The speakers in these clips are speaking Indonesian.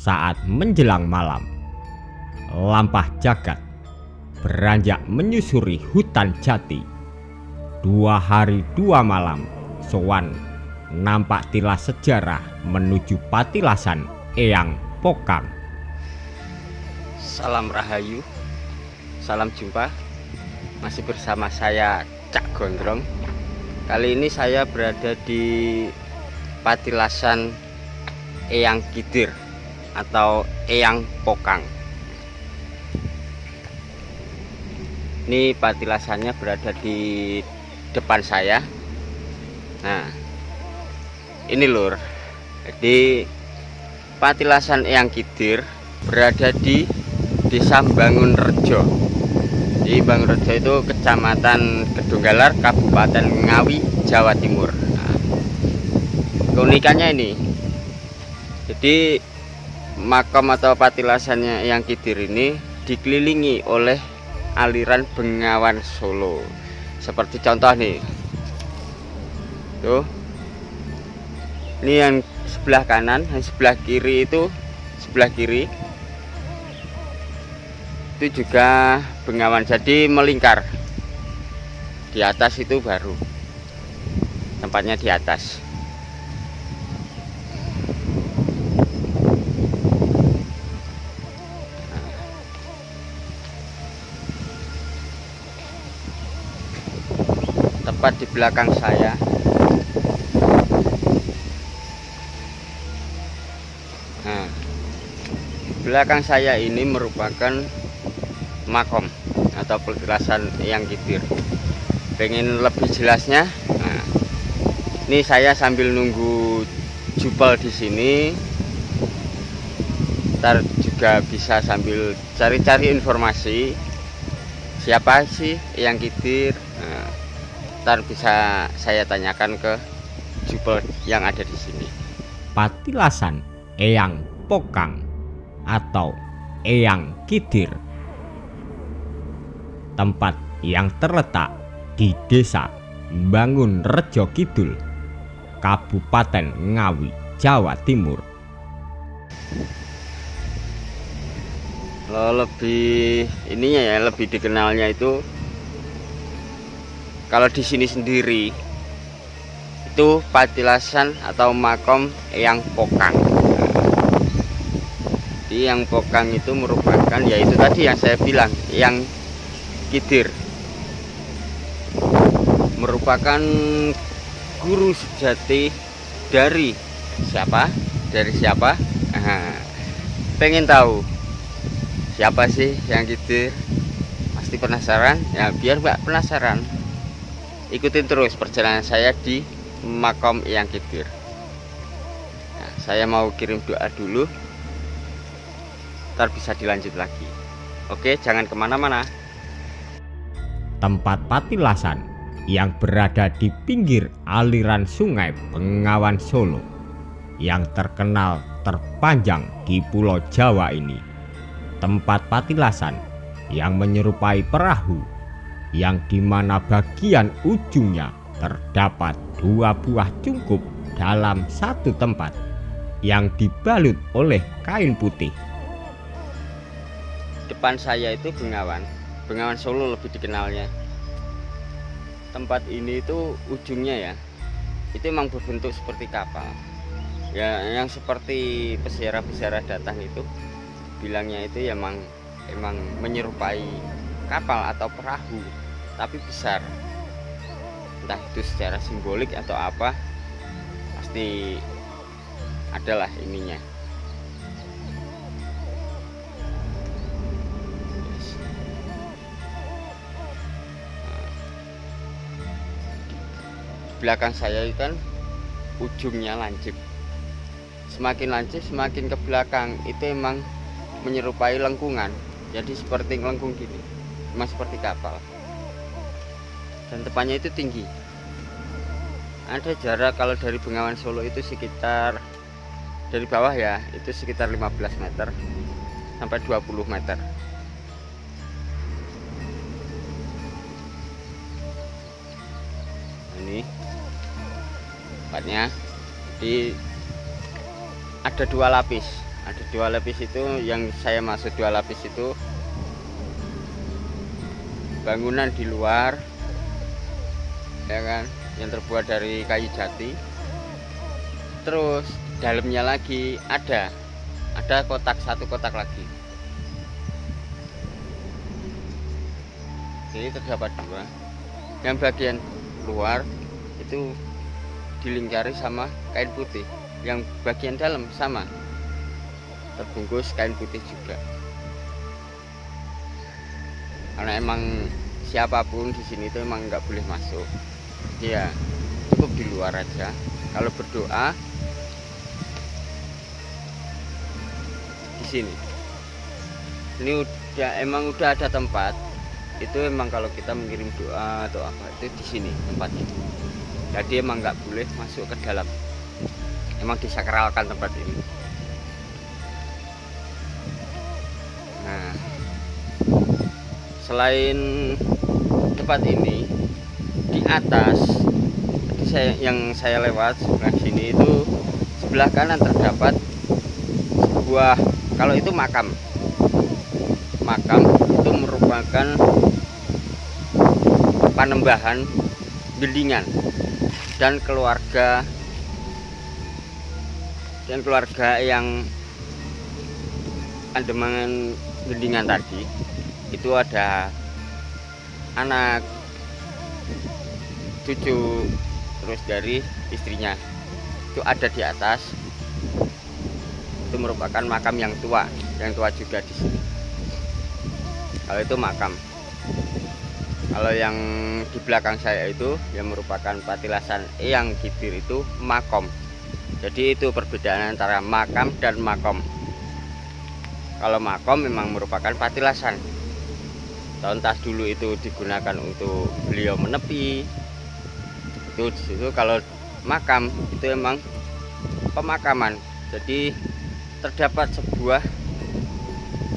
saat menjelang malam. Lampah jagat beranjak menyusuri hutan jati. 2 hari 2 malam sowan nampak tilas sejarah menuju Patilasan Eyang Pokang. Salam Rahayu, salam jumpa. Masih bersama saya Cak Gondrong. Kali ini saya berada di Patilasan Eyang Kidir atau Eyang Pokang. Ini patilasannya berada di depan saya. Nah, ini lur. Jadi Patilasan Eyang Kidir berada di Desa Bangunrejo. Di Bangunrejo itu Kecamatan Kedunggalar, Kabupaten Ngawi, Jawa Timur. Nah, keunikannya ini, jadi makam atau patilasannya Eyang Kidir ini dikelilingi oleh aliran Bengawan Solo. Seperti contoh nih, tuh, ini yang sebelah kanan, yang sebelah kiri itu juga Bengawan, jadi melingkar. Di atas itu baru tempatnya di atas. Tepat di belakang saya belakang saya ini merupakan makom atau Patilasan Eyang Kidir. Pengen lebih jelasnya, nah, ini saya sambil nunggu jupel di sini. Ntar juga bisa sambil cari-cari informasi siapa sih Eyang Kidir. Nah, ntar bisa saya tanyakan ke jupel yang ada di sini. Patilasan Eyang Pokang atau Eyang Kidir, tempat yang terletak di Desa Bangunrejo Kidul, Kabupaten Ngawi, Jawa Timur. Lebih ininya ya, lebih dikenalnya itu kalau di sini sendiri itu patilasan atau makom Eyang Pokang. Di Eyang Pokang itu merupakan, yaitu tadi yang saya bilang, Eyang Kidir merupakan guru sejati dari siapa? Pengen tahu siapa sih Eyang Kidir? Pasti penasaran? Ya, biar Mbak penasaran, ikutin terus perjalanan saya di makom Eyang Kidir. Nah, saya mau kirim doa dulu, ntar bisa dilanjut lagi. Oke, jangan kemana-mana. Tempat patilasan yang berada di pinggir aliran sungai Bengawan Solo yang terkenal terpanjang di Pulau Jawa ini. Tempat patilasan yang menyerupai perahu, yang dimana bagian ujungnya terdapat 2 buah cungkup dalam satu tempat yang dibalut oleh kain putih. Depan saya itu Bengawan Solo lebih dikenalnya. Tempat ini itu ujungnya ya, itu memang berbentuk seperti kapal. Ya, yang seperti peziarah-peziarah datang itu bilangnya itu ya emang menyerupai kapal atau perahu, tapi besar. Entah itu secara simbolik atau apa, pasti adalah ininya. Belakang saya itu kan ujungnya lancip. Semakin lancip, semakin ke belakang itu emang menyerupai lengkungan. Jadi seperti lengkung gini, emang seperti kapal. Dan depannya itu tinggi. Ada jarak kalau dari Bengawan Solo itu sekitar, dari bawah ya, itu sekitar 15 meter sampai 20 meter. Ini tempatnya, di ada 2 lapis. Ada 2 lapis itu, yang saya maksud 2 lapis itu bangunan di luar, ya kan, yang terbuat dari kayu jati. Terus dalamnya lagi ada kotak, 1 kotak lagi. Jadi terdapat 2. Yang bagian luar itu dilingkari sama kain putih, yang bagian dalam sama terbungkus kain putih juga. Karena emang siapapun di sini itu emang nggak boleh masuk, ya cukup di luar aja. Kalau berdoa di sini, ini emang udah ada tempat itu. Emang kalau kita mengirim doa atau apa itu di sini tempatnya. Jadi emang nggak boleh masuk ke dalam. Emang disakralkan tempat ini. Nah, selain tempat ini, di atas yang saya lewat sebelah sini itu, sebelah kanan terdapat sebuah, kalau itu makam itu merupakan panembahan Gendingan dan keluarga yang Pademangan Gendingan tadi. Itu ada anak, cucu, terus dari istrinya itu ada di atas. Itu merupakan makam yang tua juga di sini. Kalau itu makam. Kalau yang di belakang saya itu yang merupakan patilasan Eyang Kidir itu makom. Jadi itu perbedaan antara makam dan makom. Kalau makom memang merupakan patilasan. Entah dulu itu digunakan untuk beliau menepi. Itu di situ. Kalau makam itu memang pemakaman. Jadi terdapat sebuah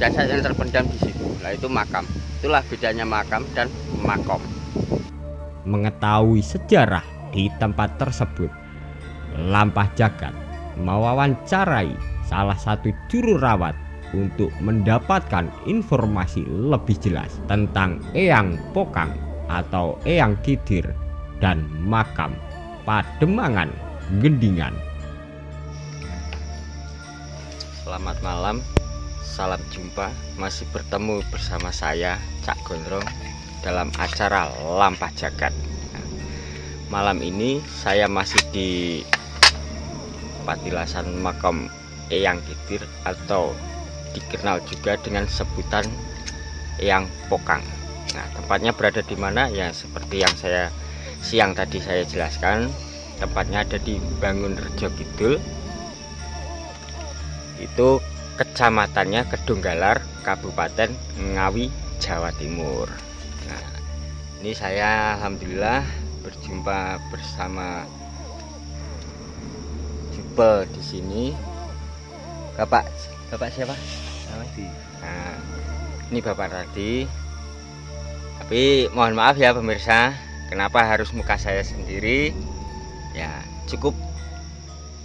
jasad yang terpendam di situ. Nah, itu makam. Itulah bedanya makam dan makom. Mengetahui sejarah di tempat tersebut, Lampah Jagat mewawancarai salah satu juru rawat untuk mendapatkan informasi lebih jelas tentang Eyang Pokang atau Eyang Kidir dan makam Pademangan Gendingan. Selamat malam, salam jumpa, masih bertemu bersama saya Cak Gondrong dalam acara Lampah Jagat. Malam ini saya masih di patilasan makam Eyang Kidir atau dikenal juga dengan sebutan Eyang Pokang. Nah, tempatnya berada di mana? Ya, seperti yang siang tadi saya jelaskan, tempatnya ada di Bangunrejo Kidul. Itu kecamatannya Kedunggalar, Kabupaten Ngawi, Jawa Timur. Nah, ini saya alhamdulillah berjumpa bersama Jupe di sini. Bapak siapa? Nah, ini Bapak Radi. Tapi mohon maaf ya pemirsa, kenapa harus muka saya sendiri? Ya cukup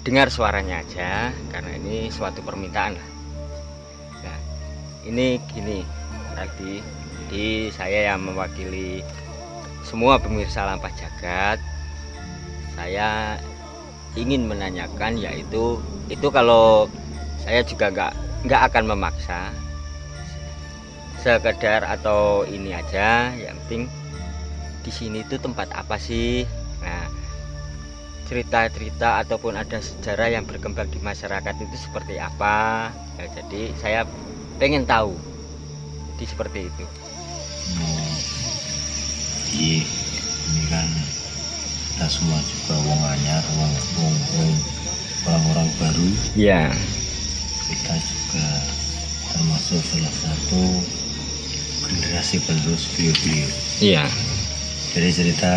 dengar suaranya aja, karena ini suatu permintaan lah. Nah, ini gini tadi, jadi saya yang mewakili semua pemirsa Lampah Jagat. Saya ingin menanyakan, yaitu kalau saya juga nggak akan memaksa, sekedar atau ini aja, yang penting di sini itu tempat apa sih? Nah, cerita-cerita ataupun ada sejarah yang berkembang di masyarakat itu seperti apa? Ya, jadi saya pengen tahu, jadi seperti itu. Iya, ini kan kita semua juga wong anyar, orang-orang baru. Iya. Kita juga termasuk salah satu generasi penerus beliau-beliau. Iya. Dari cerita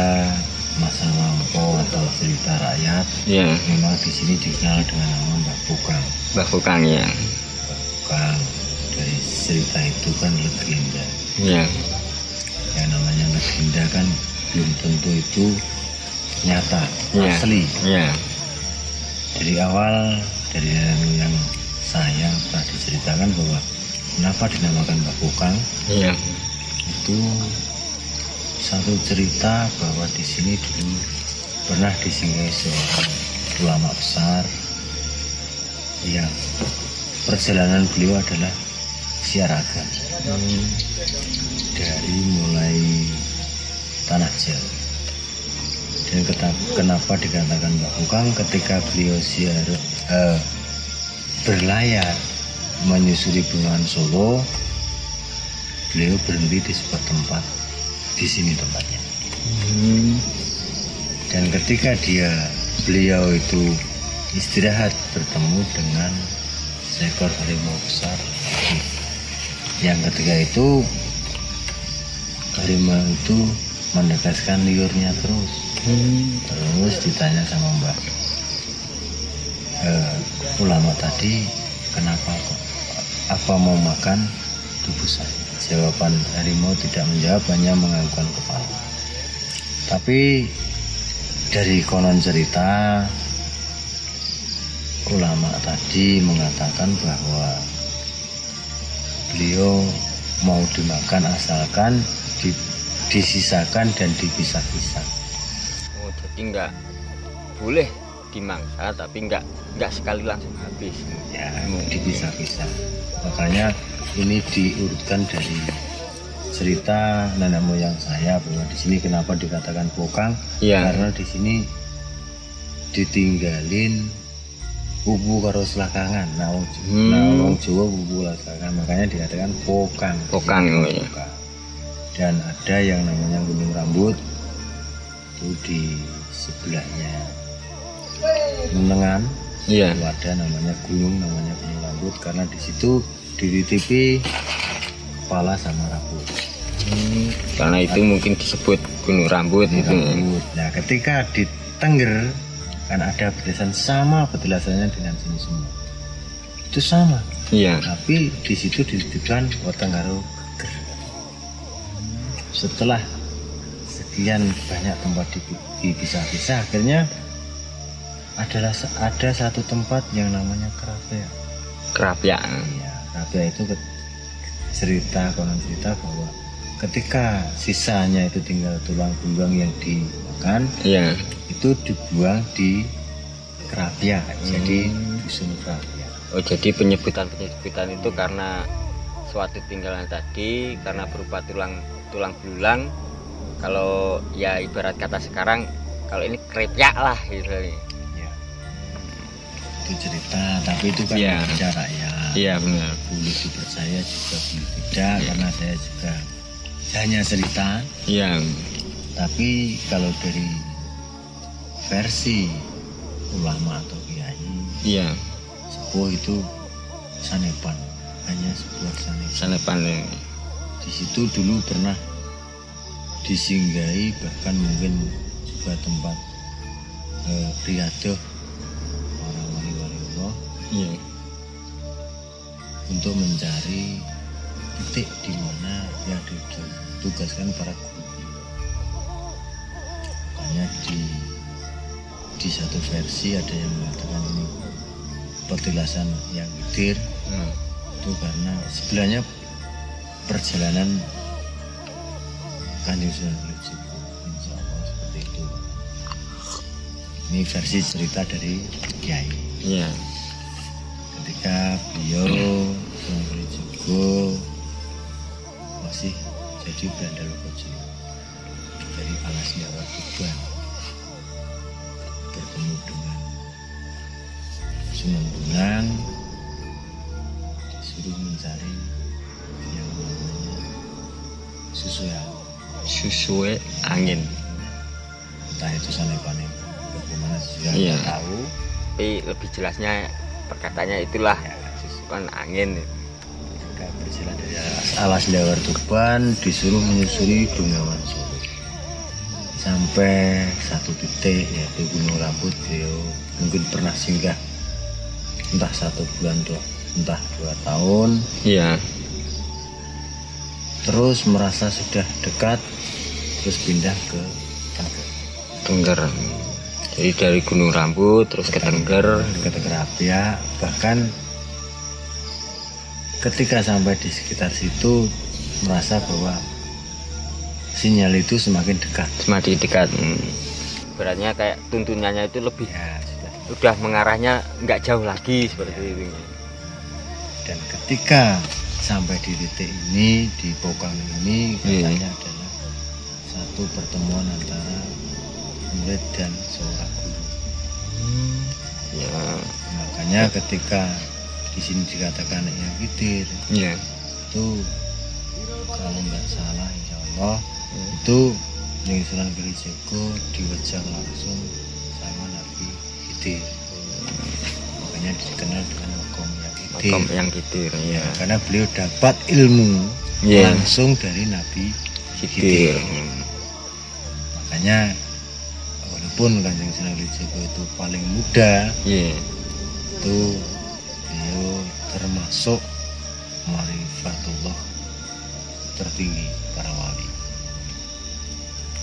masa lampau atau cerita rakyat, iya, memang di sini dikenal dengan nama Mbah Pokang. Mbah Pokang, ya. Mbah Pokang, dari cerita itu kan legenda. Iya. Yang namanya legenda kan belum tentu itu nyata, iya, asli. Iya. Dari awal, dari yang saya pernah diceritakan bahwa kenapa dinamakan Mbah Pokang. Iya. Itu satu cerita bahwa di sini dulu pernah disinggahi seorang ulama besar yang perjalanan beliau adalah siaragan dari mulai tanah Jawa. Dan kenapa dikatakan Mbah Pokang, ketika beliau berlayar menyusuri Bengawan Solo, beliau berhenti di sebuah tempat, di sini tempatnya. Dan ketika beliau itu istirahat, bertemu dengan seekor harimau besar. Yang ketika itu harimau itu menegaskan liurnya terus ditanya sama Mbak ulama tadi, kenapa kok, apa mau makan tubuh saya? Jawaban harimau tidak menjawab, hanya menganggukkan kepala. Tapi dari konon cerita, ulama tadi mengatakan bahwa beliau mau dimakan asalkan disisakan dan dipisah-pisah. Oh, jadi nggak boleh dimangsa, tapi nggak sekali langsung habis. Ya, dipisah-pisah. Makanya ini diurutkan dari cerita nenek moyang saya bahwa di sini kenapa dikatakan Pokang? Iya. Karena di sini ditinggalin bubu karo selakangan. Nah, wong Jawa bubu selakangan, makanya dikatakan Pokang. Pokang, ya. Dan ada yang namanya Gunung Rambut, itu di sebelahnya Menengan. Iya. Itu ada namanya Gunung Rambut, karena di situ dititipi kepala sama rambut. Karena itu mungkin disebut Gunung Rambut itu. Nah, ketika di Tengger kan ada petilasan sama petilasannya dengan sini semua. Itu sama. Iya. Tapi di situ dititipkan Weteng karo Geger. Setelah sekian banyak tempat dipisah-pisah, akhirnya ada satu tempat yang namanya Krapia. Krapia. Iya, Krapia itu konon cerita bahwa ketika sisanya itu tinggal tulang belulang yang dimakan, iya, itu dibuang di Krapia. Jadi dusun Krapia. Oh, jadi penyebutan itu karena suatu tinggalan tadi, karena berupa tulang belulang. Kalau ya ibarat kata sekarang, kalau ini krepyak lah gitu. Ya. Itu cerita, tapi itu kan bicara ya. Iya, benar. Boleh dipercaya juga boleh tidak, karena saya juga hanya cerita. Iya. Tapi kalau dari versi ulama atau kiai, iya, sepuh itu sanepan, hanya sebuah sanepan. Di situ dulu pernah disinggahi, bahkan mungkin juga tempat riadoh para wali-wali Allah. Iya. Untuk mencari titik di mana yang ditugaskan para guru. Makanya di satu versi ada yang mengatakan ini petilasan yang Widir. Itu karena sebelahnya perjalanan Kanjeng Sunan Kalijaga, insya Allah seperti itu. Ini versi cerita dari Kiai. Iya. Ketika beliau Sunan Kalijaga masih jadi Belanda Lokojo dari Alas Jawa Tuban, bertemu dengan Sunan Bonang, disuruh mencari yang namanya Susue angin. Entah itu sanepannya bagaimana juga Iya. tahu. Tapi lebih jelasnya perkataannya itulah susuan angin. Ketika berjalan dari Alas Dawar Tuban disuruh menyusuri Bengawan Solo sampai satu titik yaitu Gunung Rambut. Beliau mungkin pernah singgah entah 1 bulan entah 2 tahun. Iya. Terus merasa sudah dekat, terus pindah ke Tengger. Jadi dari Gunung Rambut terus ke Tengger. ke Krapia. Bahkan ketika sampai di sekitar situ merasa bahwa sinyal itu semakin dekat. Semakin dekat. Beratnya kayak tuntunannya itu lebih Ya, udah mengarahnya nggak jauh lagi seperti itu. dan ketika sampai di titik ini, di Pokang ini, katanya adalah satu pertemuan antara murid dan seorang guru. Ya. Makanya ketika di sini dikatakan yang Khidir, Ya. itu kalau nggak salah insya Allah itu Ning Sunan Kalijaga diwejar langsung sama Nabi Khidir. Makanya dikenal dengan makom yang Khidir. Ya. Karena beliau dapat ilmu Ya. langsung dari Nabi Khidir. Makanya walaupun Kanjeng Sunan Kalijaga itu paling muda, Ya. itu beliau termasuk marifatullah tertinggi para wali.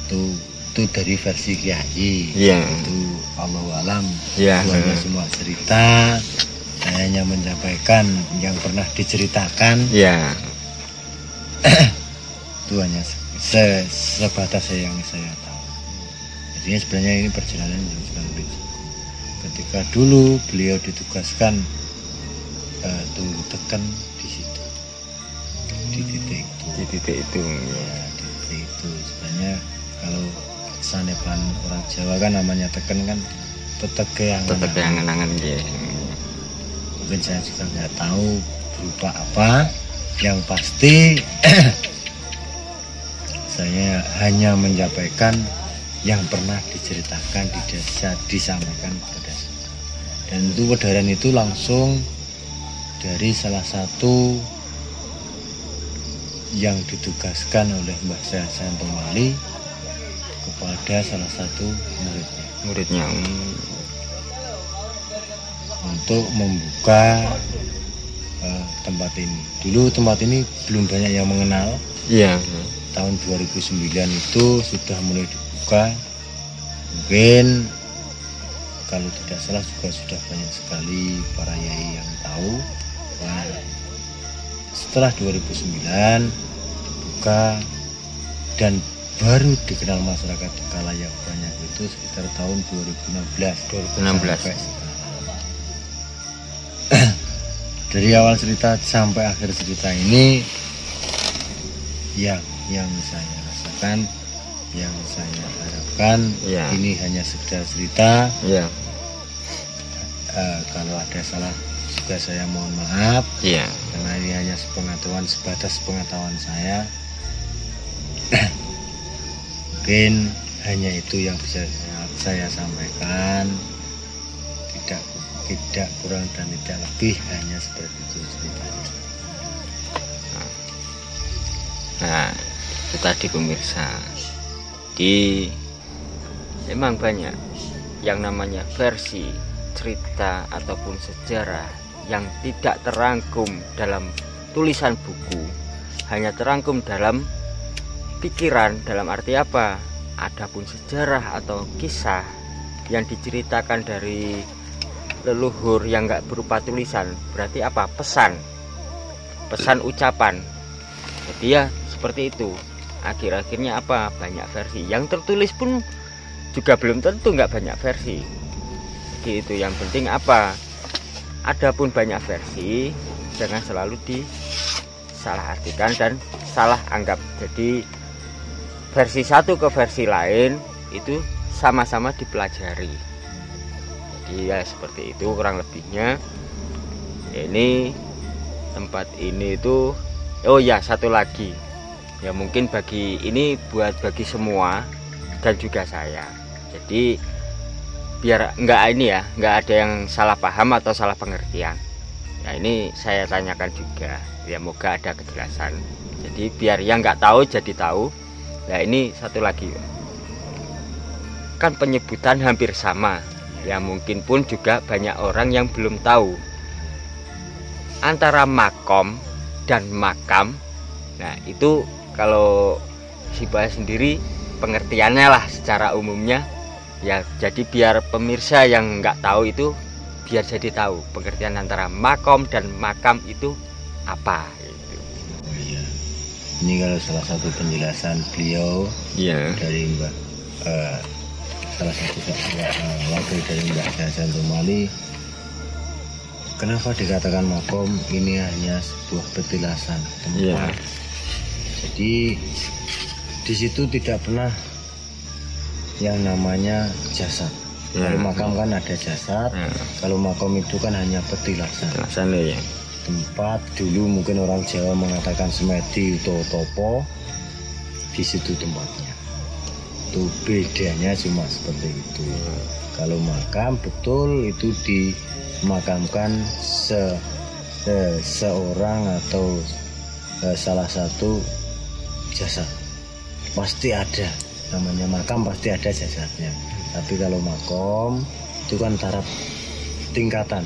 Itu dari versi Kiai. Iya. Itu Allahu alam. Iya. Itu hanya semua cerita. Saya hanya menyampaikan yang pernah diceritakan. Ya. Itu hanya sebatas yang saya tahu. Jadi sebenarnya ini perjalanan yang Sunan Kalijaga. Ketika dulu beliau ditugaskan tunggu tekan di situ, di titik itu. Di titik itu. Ya, di titik itu sebenarnya kalau sanepan orang Jawa kan namanya teken kan teteke yang angan-angan ya. mungkin saya juga nggak tahu berupa apa, yang pasti saya hanya menyampaikan yang pernah diceritakan di desa, disampaikan kepada saya. Dan itu edaran itu langsung dari salah satu yang ditugaskan oleh Mbah Santo Mali kepada salah satu muridnya untuk membuka tempat ini. Dulu tempat ini belum banyak yang mengenal. Iya. Tahun 2009 itu sudah mulai dibuka. Mungkin kalau tidak salah juga sudah banyak sekali para yai yang tahu. Nah, setelah 2009 dibuka dan baru dikenal masyarakat khalayak banyak itu sekitar tahun 2016. Sampai sekarang. Dari awal cerita sampai akhir cerita ini yang saya rasakan, yang saya harapkan, Ya. ini hanya sekedar cerita. Ya. Kalau ada salah juga saya mohon maaf, Iya. karena ini hanya sebatas pengetahuan saya. Mungkin hanya itu yang bisa saya sampaikan, tidak kurang dan tidak lebih, hanya seperti itu ceritanya. Nah, itu tadi pemirsa. Memang banyak yang namanya versi cerita ataupun sejarah yang tidak terangkum dalam tulisan buku, hanya terangkum dalam pikiran. Dalam arti apa? Adapun sejarah atau kisah yang diceritakan dari leluhur yang nggak berupa tulisan, berarti apa? Pesan ucapan. Jadi ya seperti itu. Akhir-akhirnya apa? Banyak versi. Yang tertulis pun juga belum tentu nggak banyak versi. Jadi itu yang penting apa? Adapun banyak versi, jangan selalu disalahartikan dan salah anggap. Jadi versi satu ke versi lain itu sama-sama dipelajari. Jadi ya seperti itu kurang lebihnya. Ini tempat ini itu, oh ya satu lagi ya, mungkin bagi bagi semua dan juga saya. Jadi biar nggak ada yang salah paham atau salah pengertian. Nah ini saya tanyakan juga, ya moga ada kejelasan. Jadi biar yang nggak tahu jadi tahu. Nah ini satu lagi, kan penyebutan hampir sama. Ya mungkin pun juga banyak orang yang belum tahu antara makom dan makam. Nah itu kalau si Bah sendiri pengertiannya lah secara umumnya ya. Jadi biar pemirsa yang nggak tahu itu biar jadi tahu pengertian antara makom dan makam itu apa gitu. Oh iya. Ini kalau salah satu penjelasan beliau Iya. dari salah satu wakil dari Mbak Hasan Tumali, kenapa dikatakan makom ini hanya sebuah petilasan tempat. Iya. Jadi di situ tidak pernah yang namanya jasad. Ya. Kalau makam kan ada jasad, kalau makom itu kan hanya petilasan. Sana ya. Tempat dulu mungkin orang Jawa mengatakan semedi atau topo, di situ tempatnya. Itu bedanya cuma seperti itu. Kalau makam betul itu dimakamkan seorang atau salah satu jasad. Pasti ada, namanya makam pasti ada jasadnya. Tapi kalau makom itu kan taraf tingkatan,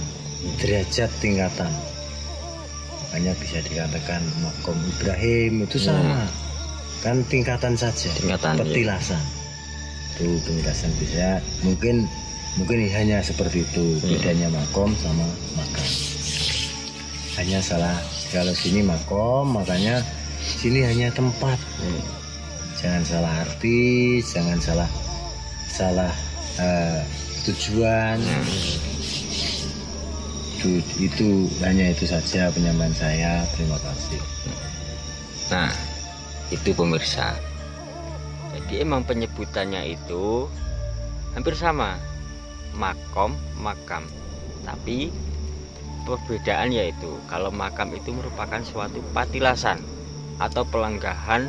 derajat tingkatan. Makanya bisa dikatakan makom Ibrahim itu sama, kan tingkatan saja, petilasan. Itu petilasan bisa mungkin hanya seperti itu bedanya makom sama makam. Hanya salah kalau sini makom, makanya sini hanya tempat. Jangan salah arti, jangan salah tujuan. Itu hanya itu saja penyampaian saya. Terima kasih. Nah, itu pemirsa. Jadi emang penyebutannya itu hampir sama, makom, makam. Tapi perbedaan yaitu kalau makam itu merupakan suatu patilasan atau pelanggahan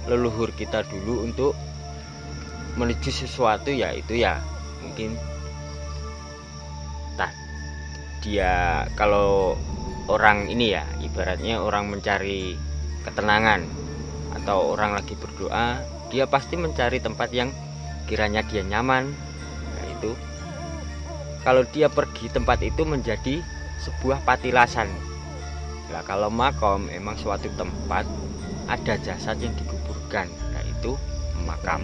leluhur kita dulu untuk menuju sesuatu, yaitu ya mungkin dia kalau orang ini ya ibaratnya orang mencari ketenangan atau orang lagi berdoa, dia pasti mencari tempat yang kiranya dia nyaman. Yaitu kalau dia pergi tempat itu menjadi sebuah patilasan. Nah, kalau makom emang suatu tempat ada jasad yang dikuburkan, yaitu makam.